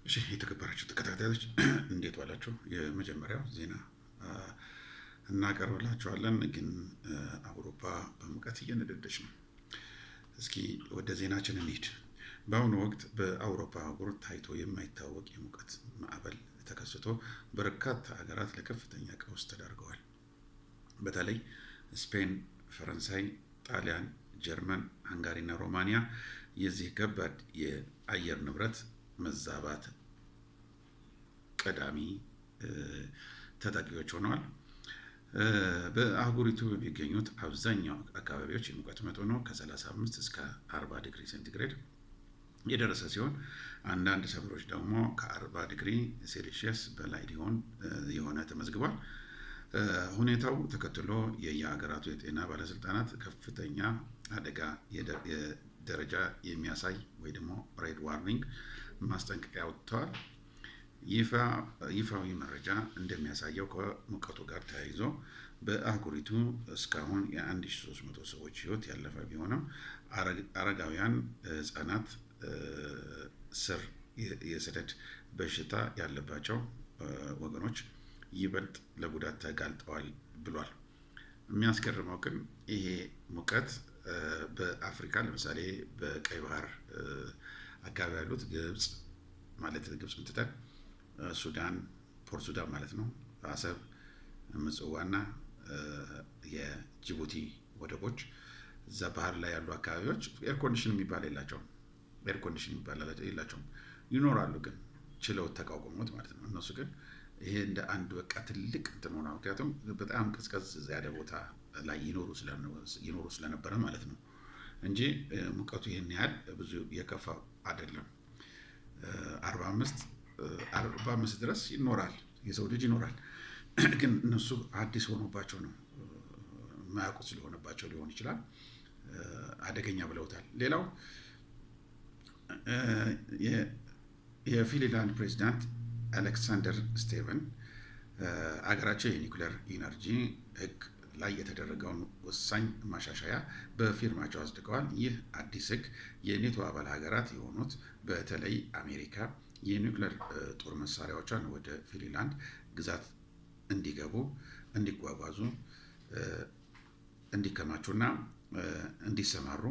እሺ የተከበራችሁ ተከታታዮች እንዴት ዋላችሁ? የመጀመሪያው ዜና እናቀርብላችኋለን። ግን አውሮፓ በሙቀት እየነደደች ነው። እስኪ ወደ ዜናችን እንሂድ። በአሁኑ ወቅት በአውሮፓ አህጉር ታይቶ የማይታወቅ የሙቀት ማዕበል ተከስቶ በርካታ ሀገራት ለከፍተኛ ቀውስ ተዳርገዋል። በተለይ ስፔን፣ ፈረንሳይ፣ ጣሊያን፣ ጀርመን፣ ሃንጋሪና ሮማኒያ የዚህ ከባድ የአየር ንብረት መዛባት ቀዳሚ ተጠቂዎች ሆነዋል። በአህጉሪቱ የሚገኙት አብዛኛው አካባቢዎች የሙቀት መጠኑ ከ35 እስከ 40 ዲግሪ ሴንቲግሬድ የደረሰ ሲሆን አንዳንድ ሰፈሮች ደግሞ ከ40 ዲግሪ ሴልሺየስ በላይ የሆነ ተመዝግቧል። ሁኔታው ተከትሎ የየሀገራቱ የጤና ባለስልጣናት ከፍተኛ አደጋ ደረጃ የሚያሳይ ወይ ደግሞ ሬድ ዋርኒንግ ማስጠንቀቂያ ወጥተዋል። ይፋዊ መረጃ እንደሚያሳየው ከሙቀቱ ጋር ተያይዞ በአህጉሪቱ እስካሁን የ1300 ሰዎች ህይወት ያለፈ ቢሆንም አረጋውያን፣ ህጻናት፣ ስር የሰደድ በሽታ ያለባቸው ወገኖች ይበልጥ ለጉዳት ተጋልጠዋል ብሏል። የሚያስገርመው ግን ይሄ ሙቀት በአፍሪካ ለምሳሌ በቀይ ባህር አካባቢ ያሉት ግብጽ ማለት ግብጽ ምትተን ሱዳን፣ ፖርት ሱዳን ማለት ነው፣ አሰብ፣ ምጽዋና የጅቡቲ ወደቦች እዛ ባህር ላይ ያሉ አካባቢዎች ኤር ኮንዲሽን የሚባል የላቸውም። ኤር ኮንዲሽን የሚባል የላቸውም። ይኖራሉ ግን ችለው ተቋቁሞት ማለት ነው። እነሱ ግን ይሄ እንደ አንድ በቃ ትልቅ እንትን ሆነ። ምክንያቱም በጣም ቀዝቀዝ ያለ ቦታ ላይ ይኖሩ ስለነበረ ማለት ነው እንጂ ሙቀቱ ይሄን ያህል ብዙ የከፋ አይደለም። 45 ድረስ ይኖራል፣ የሰው ልጅ ይኖራል። ግን እነሱ አዲስ ሆኖባቸው ነው፣ የማያውቁት ስለሆነባቸው ሊሆን ይችላል አደገኛ ብለውታል። ሌላው የፊንላንድ ፕሬዚዳንት አሌክሳንደር ስቴቨን አገራቸው የኒውክሌር ኢነርጂ ህግ ላይ የተደረገውን ወሳኝ ማሻሻያ በፊርማቸው አጽድቀዋል። ይህ አዲስ ህግ የኔቶ አባል ሀገራት የሆኑት በተለይ አሜሪካ የኒውክሌር ጦር መሳሪያዎቿን ወደ ፊንላንድ ግዛት እንዲገቡ፣ እንዲጓጓዙ፣ እንዲከማቹና እንዲሰማሩ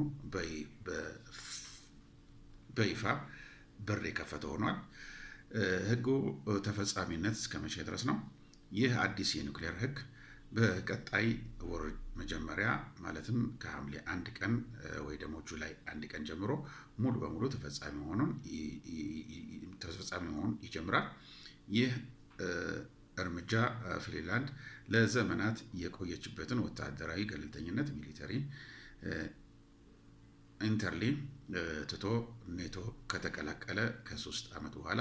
በይፋ በር የከፈተ ሆኗል። ህጉ ተፈጻሚነት እስከ መቼ ድረስ ነው? ይህ አዲስ የኒውክሌር ህግ በቀጣይ ወር መጀመሪያ ማለትም ከሐምሌ 1 ቀን ወይ ደግሞ ጁላይ 1 ቀን ጀምሮ ሙሉ በሙሉ ተፈጻሚ መሆኑን ይጀምራል። ይህ እርምጃ ፊንላንድ ለዘመናት የቆየችበትን ወታደራዊ ገለልተኝነት ሚሊተሪ ኢንተርሊ ትቶ ኔቶ ከተቀላቀለ ከ3 ዓመት በኋላ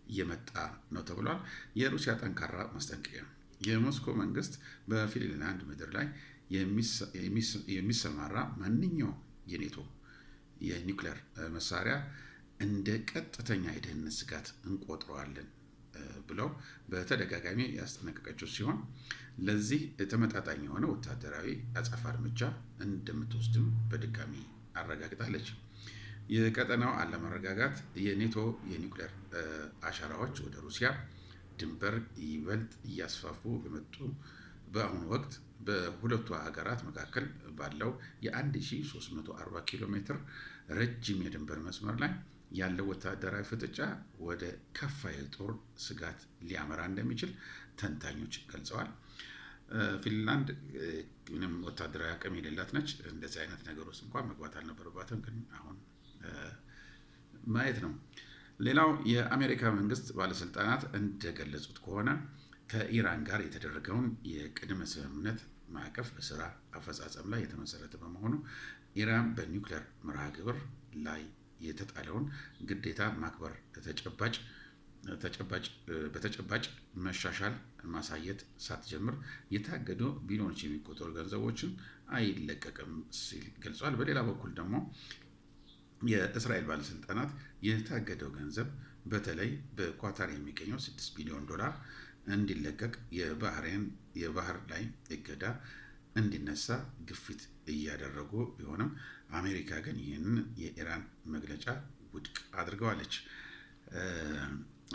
እየመጣ ነው ተብሏል። የሩሲያ ጠንካራ ማስጠንቀቂያ። የሞስኮ መንግስት በፊንላንድ ምድር ላይ የሚሰማራ ማንኛውም የኔቶ የኒውክሌር መሳሪያ እንደ ቀጥተኛ የደህንነት ስጋት እንቆጥረዋለን ብለው በተደጋጋሚ ያስጠነቀቀችው ሲሆን ለዚህ ተመጣጣኝ የሆነ ወታደራዊ አጸፋ እርምጃ እንደምትወስድም በድጋሚ አረጋግጣለች። የቀጠናው አለመረጋጋት የኔቶ የኒውክሌር አሻራዎች ወደ ሩሲያ ድንበር ይበልጥ እያስፋፉ በመጡ በአሁኑ ወቅት በሁለቱ ሀገራት መካከል ባለው የ1340 ኪሎ ሜትር ረጅም የድንበር መስመር ላይ ያለው ወታደራዊ ፍጥጫ ወደ ከፋ የጦር ስጋት ሊያመራ እንደሚችል ተንታኞች ገልጸዋል። ፊንላንድ ምንም ወታደራዊ አቅም የሌላት ነች። እንደዚህ አይነት ነገር ውስጥ እንኳን መግባት አልነበረባትም። ግን አሁን ማየት ነው። ሌላው የአሜሪካ መንግስት ባለስልጣናት እንደገለጹት ከሆነ ከኢራን ጋር የተደረገውን የቅድመ ስምምነት ማዕቀፍ በስራ አፈጻጸም ላይ የተመሰረተ በመሆኑ ኢራን በኒውክሌር መርሃ ግብር ላይ የተጣለውን ግዴታ ማክበር በተጨባጭ መሻሻል ማሳየት ሳትጀምር የታገዱ ቢሊዮኖች የሚቆጠሩ ገንዘቦችን አይለቀቅም ሲል ገልጿል። በሌላ በኩል ደግሞ የእስራኤል ባለስልጣናት የታገደው ገንዘብ በተለይ በኳታር የሚገኘው $6 ቢሊዮን እንዲለቀቅ የባህር ላይ እገዳ እንዲነሳ ግፊት እያደረጉ ቢሆንም አሜሪካ ግን ይህንን የኢራን መግለጫ ውድቅ አድርገዋለች።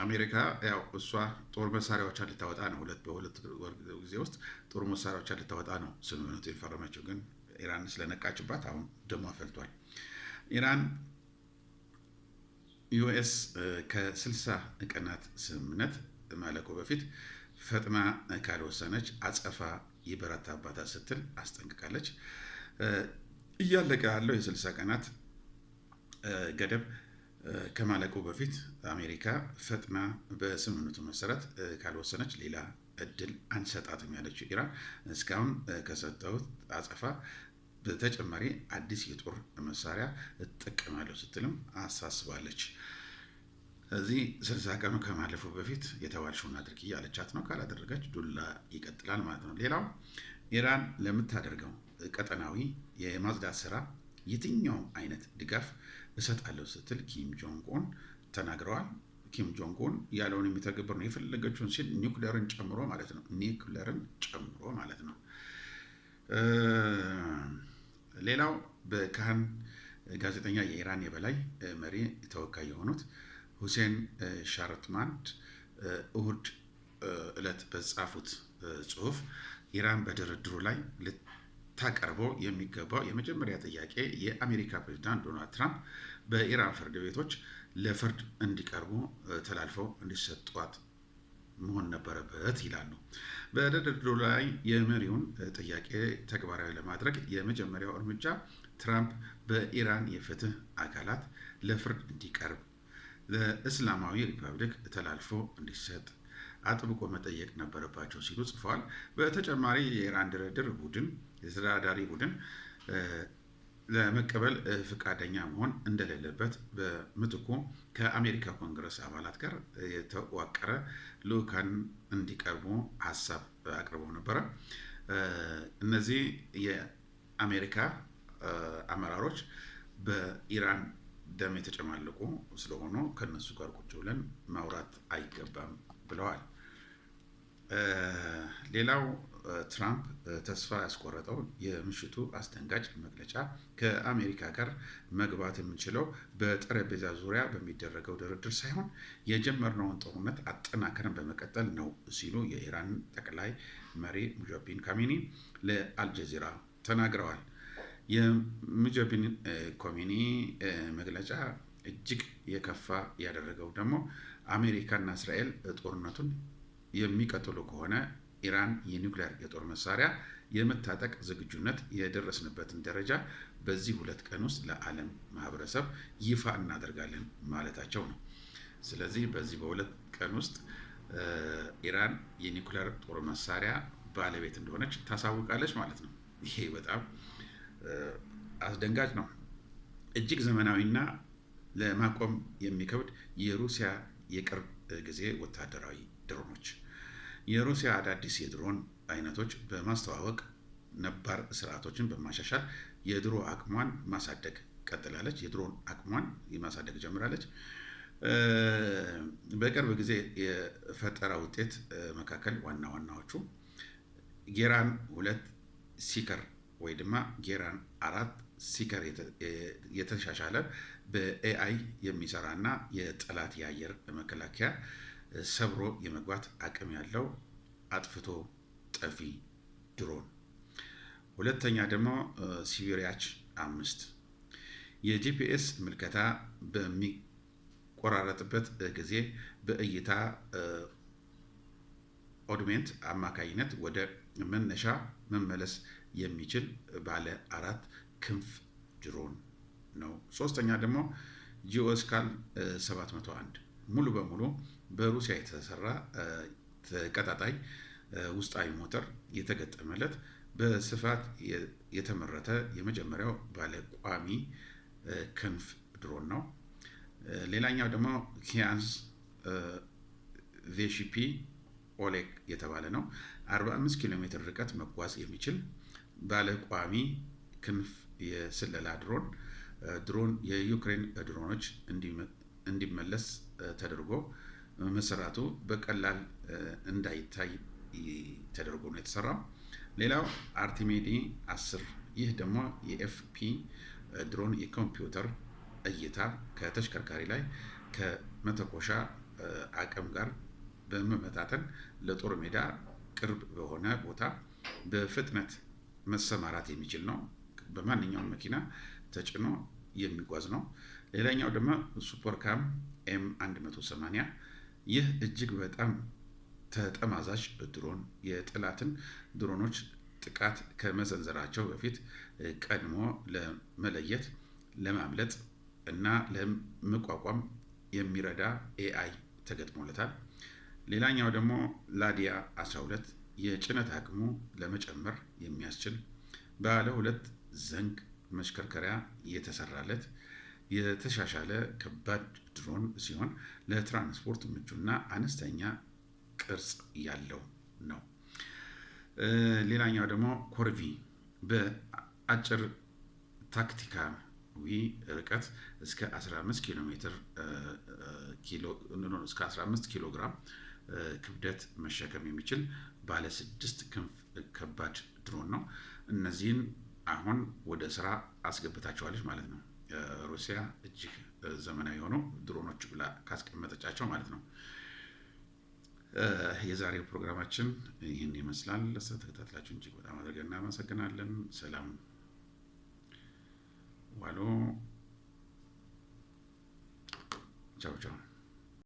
አሜሪካ ያው እሷ ጦር መሳሪያዎቿን ልታወጣ ነው። በሁለት ወር ጊዜ ውስጥ ጦር መሳሪያዎቿን ልታወጣ ነው ስምምነቱ የፈረመችው። ግን ኢራን ስለነቃችባት አሁን ደሟ ፈልቷል። ኢራን ዩኤስ ከ60 ቀናት ስምምነት ማለቁ በፊት ፈጥና ካልወሰነች አጸፋ ይበረታባታል ስትል አስጠንቅቃለች። እያለቀ ያለው የ60 ቀናት ገደብ ከማለቁ በፊት አሜሪካ ፈጥና በስምምነቱ መሰረት ካልወሰነች ሌላ እድል አንሰጣትም ያለችው ኢራን እስካሁን ከሰጠሁት አጸፋ በተጨማሪ አዲስ የጦር መሳሪያ እጠቀማለሁ ስትልም አሳስባለች። እዚህ 60 ቀኑ ከማለፉ በፊት የተባልሽውን አድርጊ ያለቻት ነው። ካላደረገች ዱላ ይቀጥላል ማለት ነው። ሌላው ኢራን ለምታደርገው ቀጠናዊ የማጽዳት ስራ የትኛውም አይነት ድጋፍ እሰጣለሁ ስትል ኪም ጆንግ ኡን ተናግረዋል። ኪም ጆንግ ኡን ያለውን የሚተገብር ነው። የፈለገችውን ሲል ኒውክሌርን ጨምሮ ማለት ነው። ኒውክሌርን ጨምሮ ማለት ነው። ሌላው በካህን ጋዜጠኛ የኢራን የበላይ መሪ ተወካይ የሆኑት ሁሴን ሻርትማንድ እሁድ ዕለት በጻፉት ጽሁፍ ኢራን በድርድሩ ላይ ልታቀርበው የሚገባው የመጀመሪያ ጥያቄ የአሜሪካ ፕሬዝዳንት ዶናልድ ትራምፕ በኢራን ፍርድ ቤቶች ለፍርድ እንዲቀርቡ ተላልፈው እንዲሰጧት መሆን ነበረበት ይላሉ። በድርድሩ ላይ የመሪውን ጥያቄ ተግባራዊ ለማድረግ የመጀመሪያው እርምጃ ትራምፕ በኢራን የፍትህ አካላት ለፍርድ እንዲቀርብ ለእስላማዊ ሪፐብሊክ ተላልፎ እንዲሰጥ አጥብቆ መጠየቅ ነበረባቸው ሲሉ ጽፈዋል። በተጨማሪ የኢራን ድርድር ቡድን የተደራዳሪ ቡድን ለመቀበል ፈቃደኛ መሆን እንደሌለበት በምትኩ ከአሜሪካ ኮንግረስ አባላት ጋር የተዋቀረ ልዑካን እንዲቀርቡ ሀሳብ አቅርበው ነበረ። እነዚህ የአሜሪካ አመራሮች በኢራን ደም የተጨማለቁ ስለሆኑ ከነሱ ጋር ቁጭ ብለን ማውራት አይገባም ብለዋል። ሌላው ትራምፕ ተስፋ ያስቆረጠው የምሽቱ አስደንጋጭ መግለጫ ከአሜሪካ ጋር መግባት የምንችለው በጠረጴዛ ዙሪያ በሚደረገው ድርድር ሳይሆን የጀመርነውን ጦርነት አጠናክረን በመቀጠል ነው ሲሉ የኢራን ጠቅላይ መሪ ሙጀቢን ካሚኒ ለአልጀዚራ ተናግረዋል። የሙጀቢን ኮሚኒ መግለጫ እጅግ የከፋ ያደረገው ደግሞ አሜሪካና እስራኤል ጦርነቱን የሚቀጥሉ ከሆነ ኢራን የኒውክሌር የጦር መሳሪያ የመታጠቅ ዝግጁነት የደረስንበትን ደረጃ በዚህ 2 ቀን ውስጥ ለዓለም ማህበረሰብ ይፋ እናደርጋለን ማለታቸው ነው። ስለዚህ በዚህ በ2 ቀን ውስጥ ኢራን የኒውክሌር ጦር መሳሪያ ባለቤት እንደሆነች ታሳውቃለች ማለት ነው። ይሄ በጣም አስደንጋጭ ነው። እጅግ ዘመናዊና ለማቆም የሚከብድ የሩሲያ የቅርብ ጊዜ ወታደራዊ ድሮኖች። የሩሲያ አዳዲስ የድሮን አይነቶች በማስተዋወቅ ነባር ስርዓቶችን በማሻሻል የድሮ አቅሟን ማሳደግ ቀጥላለች። የድሮን አቅሟን ማሳደግ ጀምራለች። በቅርብ ጊዜ የፈጠራ ውጤት መካከል ዋና ዋናዎቹ ጌራን 2 ሲከር ወይ ድማ ጌራን 4 ሲከር የተሻሻለ በኤአይ የሚሰራና የጠላት የአየር መከላከያ ሰብሮ የመግባት አቅም ያለው አጥፍቶ ጠፊ ድሮን። ሁለተኛ ደግሞ ሲቪሪያች 5 የጂፒኤስ ምልከታ በሚቆራረጥበት ጊዜ በእይታ ኦድሜንት አማካኝነት ወደ መነሻ መመለስ የሚችል ባለ 4 ክንፍ ድሮን ነው። ሶስተኛ ደግሞ ጂኦስካል 701 ሙሉ በሙሉ በሩሲያ የተሰራ ተቀጣጣይ ውስጣዊ ሞተር የተገጠመለት በስፋት የተመረተ የመጀመሪያው ባለ ቋሚ ክንፍ ድሮን ነው። ሌላኛው ደግሞ ኪያንስ ቬሺፒ ኦሌግ የተባለ ነው። 45 ኪሎ ሜትር ርቀት መጓዝ የሚችል ባለ ቋሚ ክንፍ የስለላ ድሮን የዩክሬን ድሮኖች እንዲመለስ ተደርጎ መሰራቱ በቀላል እንዳይታይ ተደርጎ ነው የተሰራው። ሌላው አርቲሜዲ 10 ይህ ደግሞ የኤፍፒ ድሮን የኮምፒውተር እይታ ከተሽከርካሪ ላይ መተኮሻ አቅም ጋር በመመጣጠን ለጦር ሜዳ ቅርብ በሆነ ቦታ በፍጥነት መሰማራት የሚችል ነው። በማንኛውም መኪና ተጭኖ የሚጓዝ ነው። ሌላኛው ደግሞ ሱፐርካም M180 ይህ እጅግ በጣም ተጠማዛዥ ድሮን የጠላትን ድሮኖች ጥቃት ከመሰንዘራቸው በፊት ቀድሞ ለመለየት ለማምለጥ እና ለመቋቋም የሚረዳ AI ተገጥሞለታል። ሌላኛው ደግሞ ላዲያ 12 የጭነት አቅሙ ለመጨመር የሚያስችል ባለ 2 ዘንግ መሽከርከሪያ የተሰራለት የተሻሻለ ከባድ ድሮን ሲሆን ለትራንስፖርት ምቹና አነስተኛ ቅርጽ ያለው ነው። ሌላኛው ደግሞ ኮርቪ በአጭር ታክቲካዊ ርቀት እስከ 15 ኪሎ ግራም ክብደት መሸከም የሚችል ባለ 6 ክንፍ ከባድ ድሮን ነው። እነዚህን አሁን ወደ ስራ አስገብታቸዋለች ማለት ነው። ሩሲያ እጅግ ዘመናዊ የሆኑ ድሮኖች ብላ ካስቀመጠቻቸው ማለት ነው። የዛሬው ፕሮግራማችን ይህን ይመስላል። ስለተከታተላችሁ እጅግ በጣም አድርገን እናመሰግናለን። ሰላም ዋሉ። ቻው ቻው።